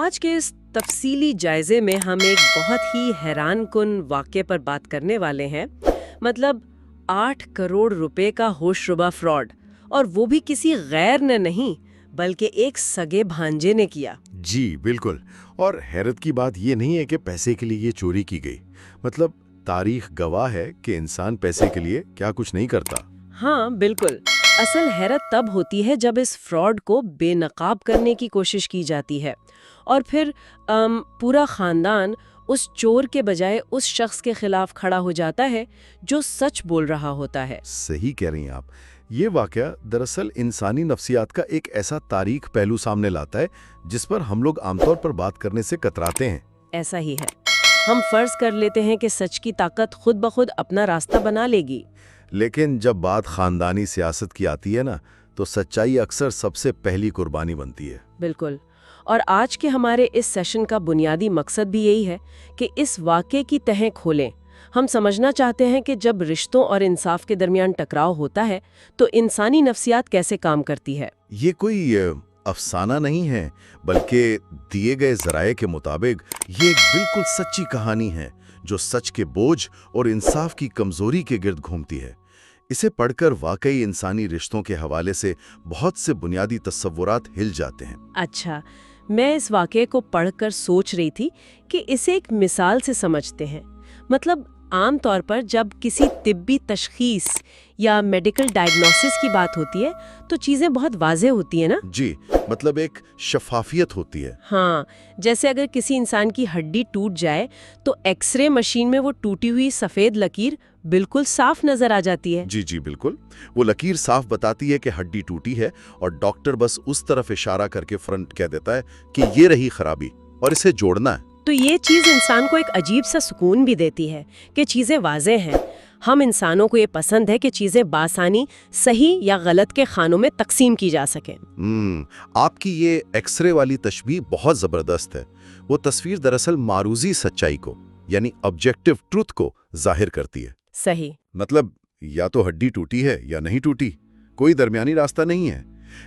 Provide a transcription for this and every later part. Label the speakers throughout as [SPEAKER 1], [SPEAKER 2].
[SPEAKER 1] آج کے اس تفصیلی جائزے میں ہم ایک بہت ہی حیران کن واقعے پر بات کرنے والے ہیں، مطلب 8 کروڑ روپے کا ہوش ربا فراڈ، اور وہ بھی کسی غیر نے نہیں بلکہ ایک سگے بھانجے نے کیا۔
[SPEAKER 2] جی بالکل، اور حیرت کی بات یہ نہیں ہے کہ پیسے کے لیے یہ چوری کی گئی، مطلب تاریخ گواہ ہے کہ انسان پیسے کے لیے کیا کچھ نہیں کرتا۔
[SPEAKER 1] ہاں بالکل، اصل حیرت تب ہوتی ہے جب اس فراڈ کو بے نقاب کرنے کی کوشش کی جاتی ہے، اور پھر پورا خاندان اس چور کے بجائے اس شخص کے خلاف کھڑا ہو جاتا ہے جو سچ بول رہا ہوتا ہے۔
[SPEAKER 2] صحیح کہہ رہی ہیں آپ، یہ واقعہ دراصل انسانی نفسیات کا ایک ایسا تاریخ پہلو سامنے لاتا ہے جس پر ہم لوگ عام طور پر بات کرنے سے کتراتے ہیں۔
[SPEAKER 1] ایسا ہی ہے، ہم فرض کر لیتے ہیں کہ سچ کی طاقت خود بخود اپنا راستہ بنا لے گی،
[SPEAKER 2] لیکن جب بات خاندانی سیاست کی آتی ہے نا، تو سچائی اکثر سب سے پہلی قربانی بنتی ہے۔
[SPEAKER 1] بالکل، اور آج کے ہمارے اس سیشن کا بنیادی مقصد بھی یہی ہے کہ اس واقعے کی تہیں کھولیں۔ ہم سمجھنا چاہتے ہیں کہ جب رشتوں اور انصاف کے درمیان ٹکراؤ ہوتا ہے تو انسانی نفسیات کیسے کام کرتی ہے۔
[SPEAKER 2] یہ کوئی افسانہ نہیں ہے، بلکہ دیے گئے ذرائع کے مطابق یہ ایک بالکل سچی کہانی ہے جو سچ کے بوجھ اور انصاف کی کمزوری کے گرد گھومتی ہے۔ اسے پڑھ کر واقعی انسانی رشتوں کے حوالے سے بہت سے بنیادی تصورات ہل جاتے ہیں۔
[SPEAKER 1] اچھا، میں اس واقعے کو پڑھ کر سوچ رہی تھی کہ اسے ایک مثال سے سمجھتے ہیں۔ مطلب عام طور پر جب کسی طبی تشخیص یا میڈیکل ڈائگنوسس کی بات ہوتی ہے تو چیزیں بہت واضح ہوتی ہیں نا؟
[SPEAKER 2] جی، مطلب ایک شفافیت ہوتی ہے۔
[SPEAKER 1] ہاں، جیسے اگر کسی انسان کی ہڈی ٹوٹ جائے تو ایکس رے مشین میں وہ ٹوٹی ہوئی سفید لکیر بالکل صاف نظر آ جاتی ہے۔
[SPEAKER 2] جی بالکل، وہ لکیر صاف بتاتی ہے کہ ہڈی ٹوٹی ہے، اور ڈاکٹر بس اس طرف اشارہ کر کے فوراً کہہ دیتا ہے کہ یہ رہی خرابی اور اسے جوڑنا ہے۔
[SPEAKER 1] تو یہ چیز انسان کو ایک عجیب سا سکون بھی دیتی ہے کہ چیزیں واضح ہیں۔ ہم انسانوں کو یہ پسند ہے کہ چیزیں بآسانی صحیح یا غلط کے خانوں میں تقسیم کی جا سکیں۔
[SPEAKER 2] آپ کی یہ ایکس رے والی تشبیہ بہت زبردست ہے۔ وہ تصویر دراصل معروضی سچائی کو، یعنی آبجیکٹو ٹروتھ کو ظاہر کرتی ہے۔
[SPEAKER 1] صحیح،
[SPEAKER 2] مطلب یا تو ہڈی ٹوٹی ہے یا نہیں ٹوٹی، کوئی درمیانی راستہ نہیں ہے۔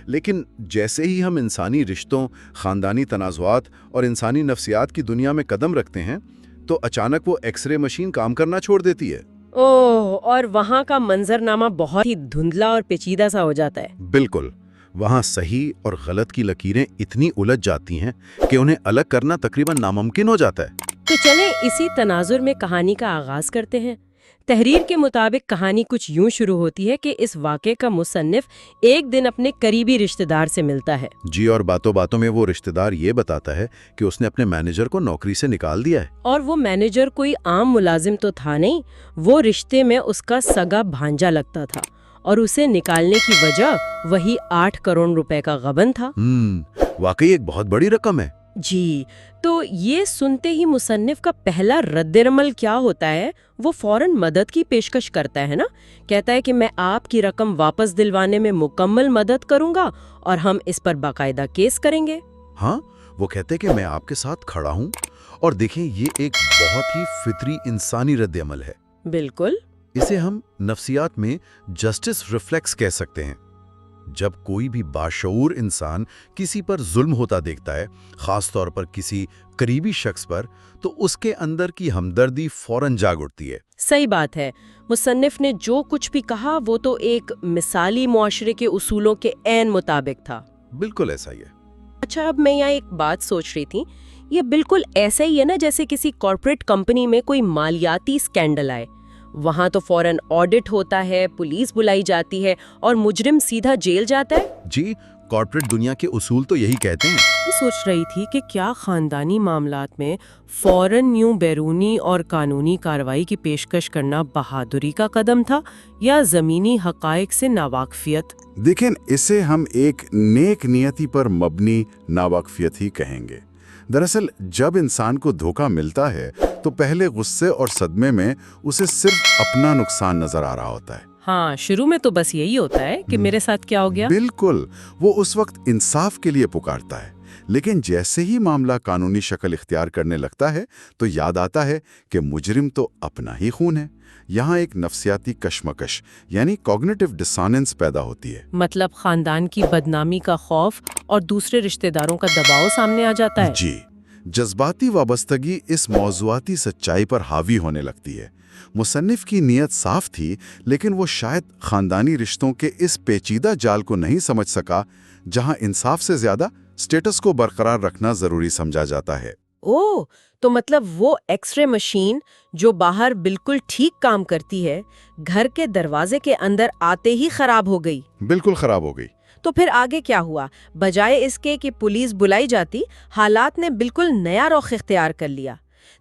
[SPEAKER 2] لیکن جیسے ہی ہم انسانی رشتوں، خاندانی تنازعات اور انسانی نفسیات کی دنیا میں قدم رکھتے ہیں تو اچانک وہ ایکس رے مشین کام کرنا چھوڑ دیتی ہے۔
[SPEAKER 1] اوہ، اور وہاں کا منظرنامہ بہت ہی دھندلا اور پیچیدہ سا ہو جاتا ہے۔
[SPEAKER 2] بالکل، وہاں صحیح اور غلط کی لکیریں اتنی الجھ جاتی ہیں کہ انہیں الگ کرنا تقریباً ناممکن ہو جاتا ہے۔
[SPEAKER 1] تو چلیں اسی تناظر میں کہانی کا آغاز کرتے ہیں۔ تحریر کے مطابق کہانی کچھ یوں شروع ہوتی ہے کہ اس واقعے کا مصنف ایک دن اپنے قریبی رشتہ دار سے ملتا ہے۔
[SPEAKER 2] جی، اور باتوں باتوں میں وہ رشتہ دار یہ بتاتا ہے کہ اس نے اپنے مینیجر کو نوکری سے نکال دیا ہے۔
[SPEAKER 1] اور وہ مینیجر کوئی عام ملازم تو تھا نہیں، وہ رشتے میں اس کا سگا بھانجا لگتا تھا، اور اسے نکالنے کی وجہ وہی 8 کروڑ روپے کا غبن تھا۔
[SPEAKER 2] واقعی ایک بہت بڑی رقم ہے۔
[SPEAKER 1] جی، تو یہ سنتے ہی مصنف کا پہلا رد عمل کیا ہوتا ہے؟ وہ فوراً مدد کی پیشکش کرتا ہے نا، کہتا ہے کہ میں آپ کی رقم واپس دلوانے میں مکمل مدد کروں گا اور ہم اس پر باقاعدہ کیس کریں گے۔
[SPEAKER 2] ہاں، وہ کہتے کہ میں آپ کے ساتھ کھڑا ہوں، اور دیکھیں یہ ایک بہت ہی فطری انسانی رد عمل ہے۔
[SPEAKER 1] بالکل،
[SPEAKER 2] اسے ہم نفسیات میں جسٹس ریفلیکس کہہ سکتے ہیں۔ جب کوئی بھی باشعور انسان کسی پر ظلم ہوتا دیکھتا ہے، خاص طور پر کسی قریبی شخص پر، تو اس کے اندر کی ہمدردی فوراً جاگ اٹھتی ہے۔
[SPEAKER 1] صحیح بات ہے، مصنف نے جو کچھ بھی کہا وہ تو ایک مثالی معاشرے کے اصولوں کے عین مطابق تھا۔
[SPEAKER 2] بالکل ایسا ہی ہے۔
[SPEAKER 1] اچھا، اب میں یہاں ایک بات سوچ رہی تھی، یہ بالکل ایسا ہی ہے نا جیسے کسی کارپوریٹ کمپنی میں کوئی مالیاتی اسکینڈل آئے، وہاں تو فوراً آڈٹ ہوتا ہے، پولیس بلائی جاتی ہے اور مجرم سیدھا جیل جاتا ہے۔
[SPEAKER 2] جی، کارپوریٹ دنیا کے اصول تو یہی کہتے ہیں۔
[SPEAKER 1] میں سوچ رہی تھی کہ کیا خاندانی معاملات میں فوراً یوں بیرونی اور قانونی کارروائی کی پیشکش کرنا بہادری کا قدم تھا یا زمینی حقائق سے ناواقفیت؟
[SPEAKER 3] دیکھیں، اسے ہم ایک نیک نیتی پر مبنی ناواقفیت ہی کہیں گے۔ دراصل جب انسان کو دھوکہ ملتا ہے تو پہلے غصے اور صدمے میں اسے صرف اپنا نقصان نظر آ رہا ہوتا ہے۔
[SPEAKER 1] ہاں، شروع میں تو بس یہی ہوتا ہے کہ میرے ساتھ کیا ہو گیا۔
[SPEAKER 3] بالکل، وہ اس وقت انصاف کے لیے پکارتا ہے، لیکن جیسے ہی معاملہ قانونی شکل اختیار کرنے لگتا ہے تو یاد آتا ہے کہ مجرم تو اپنا ہی خون ہے۔ یہاں ایک نفسیاتی کشمکش یعنی کوگنیٹو ڈسوننس پیدا ہوتی ہے۔
[SPEAKER 1] مطلب خاندان کی بدنامی کا خوف اور دوسرے رشتہ داروں کا دباؤ سامنے آ جاتا ہے۔
[SPEAKER 3] جی، جذباتی وابستگی اس موضوعاتی سچائی پر حاوی ہونے لگتی ہے۔ مصنف کی نیت صاف تھی، لیکن وہ شاید خاندانی رشتوں کے اس پیچیدہ جال کو نہیں سمجھ سکا جہاں انصاف سے زیادہ سٹیٹس کو برقرار رکھنا ضروری سمجھا جاتا ہے۔
[SPEAKER 1] اوہ، تو مطلب وہ ایکس رے مشین جو باہر بالکل ٹھیک کام کرتی ہے، گھر کے دروازے کے اندر آتے ہی خراب ہو گئی۔
[SPEAKER 3] بالکل خراب ہو گئی۔
[SPEAKER 1] تو پھر آگے کیا ہوا؟ بجائے اس کے کہ پولیس بلائی جاتی، حالات نے بالکل نیا رخ اختیار کر لیا۔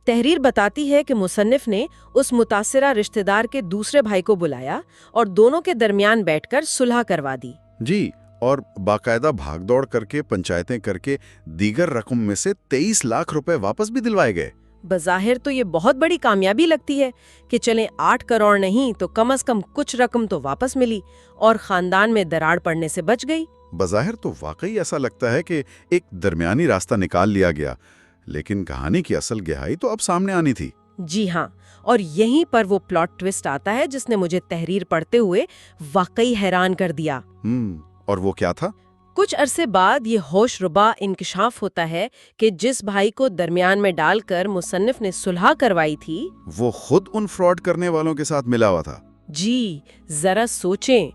[SPEAKER 1] تحریر بتاتی ہے کہ مصنف نے اس متاثرہ رشتہ دار کے دوسرے بھائی کو بلایا اور دونوں کے درمیان بیٹھ کر صلح کروا دی۔
[SPEAKER 3] جی، اور باقاعدہ بھاگ دوڑ کر کے پنچایتیں کر کے دیگر رقم میں سے 23 لاکھ روپے واپس بھی دلوائے گئے۔
[SPEAKER 1] بظاہر تو یہ بہت بڑی کامیابی لگتی ہے کہ چلیں 8 کروڑ نہیں تو کم از کم کچھ رقم تو واپس ملی اور خاندان میں دراڑ پڑنے سے بچ گئی۔
[SPEAKER 3] بظاہر تو واقعی ایسا لگتا ہے کہ ایک درمیانی راستہ نکال لیا گیا، لیکن کہانی کی اصل گہرائی تو اب سامنے آنی تھی۔
[SPEAKER 1] جی ہاں، اور یہیں پر وہ پلاٹ ٹوسٹ آتا ہے جس نے مجھے تحریر پڑھتے ہوئے واقعی حیران کر دیا۔
[SPEAKER 3] اور وہ کیا تھا؟
[SPEAKER 1] کچھ عرصے بعد یہ ہوش ربا انکشاف ہوتا ہے کہ جس بھائی کو درمیان میں ڈال کر مصنف نے صلح کروائی تھی،
[SPEAKER 3] وہ خود ان فراڈ کرنے والوں کے ساتھ ملا ہوا تھا۔
[SPEAKER 1] جی ذرا سوچیں۔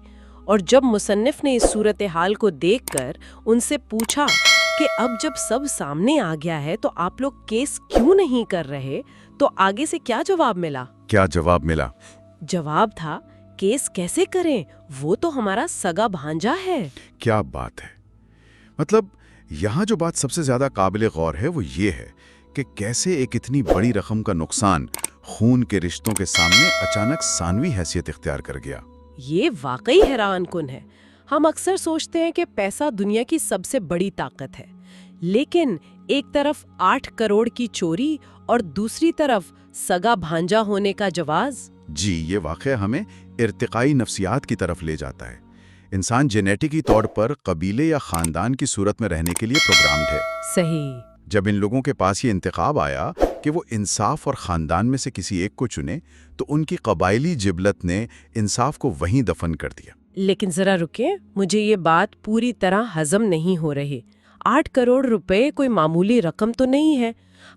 [SPEAKER 1] اور جب مصنف نے اس صورتحال کو دیکھ کر ان سے پوچھا کہ اب جب سب سامنے آ گیا ہے تو آپ لوگ کیس کیوں نہیں کر رہے، تو آگے سے کیا جواب ملا؟
[SPEAKER 3] کیا جواب ملا؟
[SPEAKER 1] جواب تھا، کیس کیسے کریں، وہ تو ہمارا سگا بھانجا ہے۔
[SPEAKER 3] کیا بات ہے! مطلب یہاں جو بات سب سے زیادہ قابل غور ہے وہ یہ ہے کہ کیسے ایک اتنی بڑی رقم کا نقصان خون کے رشتوں کے سامنے اچانک ثانوی حیثیت اختیار کر گیا۔
[SPEAKER 1] یہ واقعی حیران کن ہے۔ ہم اکثر سوچتے ہیں کہ پیسہ دنیا کی سب سے بڑی طاقت ہے، لیکن ایک طرف 8 کروڑ کی چوری اور دوسری طرف سگا بھانجا ہونے کا جواز۔
[SPEAKER 3] جی، یہ واقعہ ہمیں ارتقائی نفسیات کی طرف لے جاتا ہے۔ انسان جینیٹکی طور پر قبیلے یا خاندان کی صورت میں رہنے کے لیے پروگرامڈ ہے۔
[SPEAKER 1] صحیح۔
[SPEAKER 3] جب ان لوگوں کے پاس یہ انتخاب آیا کہ وہ انصاف اور خاندان میں سے کسی ایک کو چنے، تو ان کی قبائلی جبلت نے انصاف کو وہیں دفن کر دیا۔
[SPEAKER 1] لیکن ذرا رکیں، مجھے یہ بات پوری طرح ہضم نہیں ہو رہی۔ 8 کروڑ روپے کوئی معمولی رقم تو نہیں ہے۔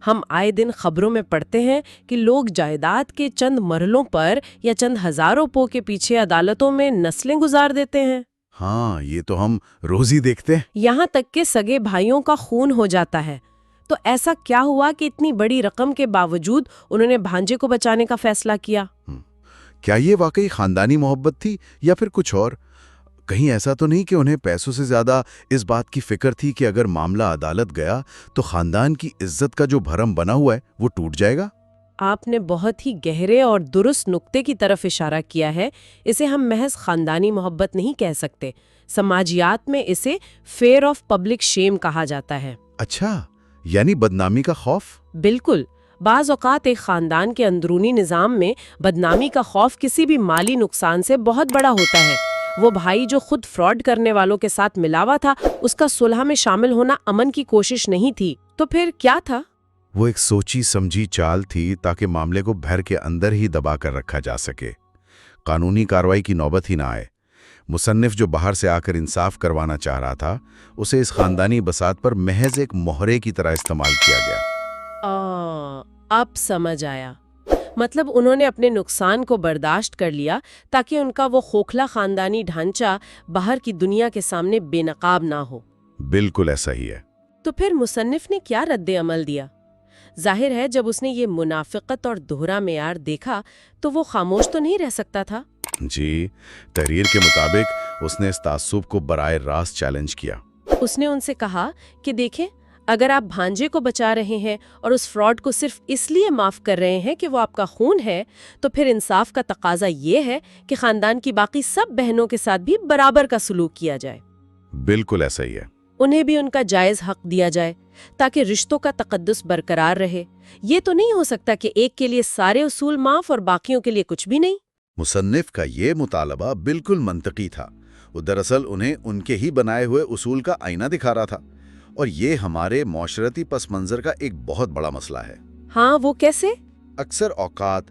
[SPEAKER 1] ہم آئے دن خبروں میں پڑھتے ہیں کہ لوگ جائیداد کے چند مرحلوں پر یا چند ہزاروں پو کے پیچھے عدالتوں میں نسلیں گزار دیتے ہیں۔
[SPEAKER 3] ہاں، یہ تو ہم روز ہی دیکھتے ہیں۔
[SPEAKER 1] یہاں تک کہ سگے بھائیوں کا خون ہو جاتا ہے۔ تو ایسا کیا ہوا کہ اتنی بڑی رقم کے باوجود انہوں نے بھانجے کو بچانے کا فیصلہ کیا؟
[SPEAKER 3] کیا یہ واقعی خاندانی محبت تھی یا پھر کچھ اور؟ کہیں ایسا تو نہیں کہ انہیں پیسوں سے زیادہ اس بات کی فکر تھی کہ اگر معاملہ عدالت گیا تو خاندان کی عزت کا جو بھرم بنا ہوا ہے وہ ٹوٹ جائے گا؟
[SPEAKER 1] آپ نے بہت ہی گہرے اور درست نقطے کی طرف اشارہ کیا ہے۔ اسے ہم محض خاندانی محبت نہیں کہہ سکتے، سماجیات میں اسے فیئر آف پبلک شیم کہا جاتا ہے۔
[SPEAKER 3] اچھا، یعنی بدنامی کا خوف؟
[SPEAKER 1] بالکل۔ بعض اوقات ایک خاندان کے اندرونی نظام میں بدنامی کا خوف کسی بھی مالی نقصان سے بہت بڑا ہوتا ہے۔ وہ بھائی جو خود فراڈ کرنے والوں کے ساتھ ملا ہوا تھا، اس کا صلح میں شامل ہونا امن کی کوشش نہیں تھی، تو پھر کیا تھا؟
[SPEAKER 2] وہ ایک سوچی سمجھی چال تھی تاکہ معاملے کو گھر کے اندر ہی دبا کر رکھا جا سکے، قانونی کارروائی کی نوبت ہی نہ آئے۔ مصنف جو باہر سے آ کر انصاف کروانا چاہ رہا تھا، اسے اس خاندانی بساط پر محض ایک مہرے کی طرح استعمال کیا گیا۔
[SPEAKER 1] اب سمجھ آیا۔ مطلب انہوں نے اپنے نقصان کو برداشت کر لیا تاکہ ان کا وہ خوکھلا خاندانی ڈھانچہ باہر کی دنیا کے سامنے بے نقاب نہ ہو۔
[SPEAKER 2] بالکل ایسا ہی ہے۔
[SPEAKER 1] تو پھر مصنف نے کیا رد عمل دیا؟ ظاہر ہے جب اس نے یہ منافقت اور دوہرا معیار دیکھا تو وہ خاموش تو نہیں رہ سکتا تھا۔
[SPEAKER 2] جی، تحریر کے مطابق اس نے اس تعصب کو براہ راست چیلنج کیا۔
[SPEAKER 1] اس نے ان سے کہا کہ دیکھیں، اگر آپ بھانجے کو بچا رہے ہیں اور اس فراڈ کو صرف اس لیے معاف کر رہے ہیں کہ وہ آپ کا خون ہے، تو پھر انصاف کا تقاضا یہ ہے کہ خاندان کی باقی سب بہنوں کے ساتھ بھی برابر کا سلوک کیا جائے۔
[SPEAKER 2] بالکل ایسا ہی ہے۔
[SPEAKER 1] انہیں بھی ان کا جائز حق دیا جائے تاکہ رشتوں کا تقدس برقرار رہے۔ یہ تو نہیں ہو سکتا کہ ایک کے لیے سارے اصول معاف اور باقیوں کے لیے کچھ بھی نہیں۔
[SPEAKER 2] مصنف کا یہ مطالبہ بالکل منطقی تھا۔ وہ دراصل انہیں ان کے ہی بنائے ہوئے اصول کا آئینہ دکھا رہا تھا، اور یہ ہمارے معاشرتی پس منظر کا ایک بہت بڑا مسئلہ ہے۔
[SPEAKER 1] ہاں، وہ کیسے؟
[SPEAKER 2] اکثر اوقات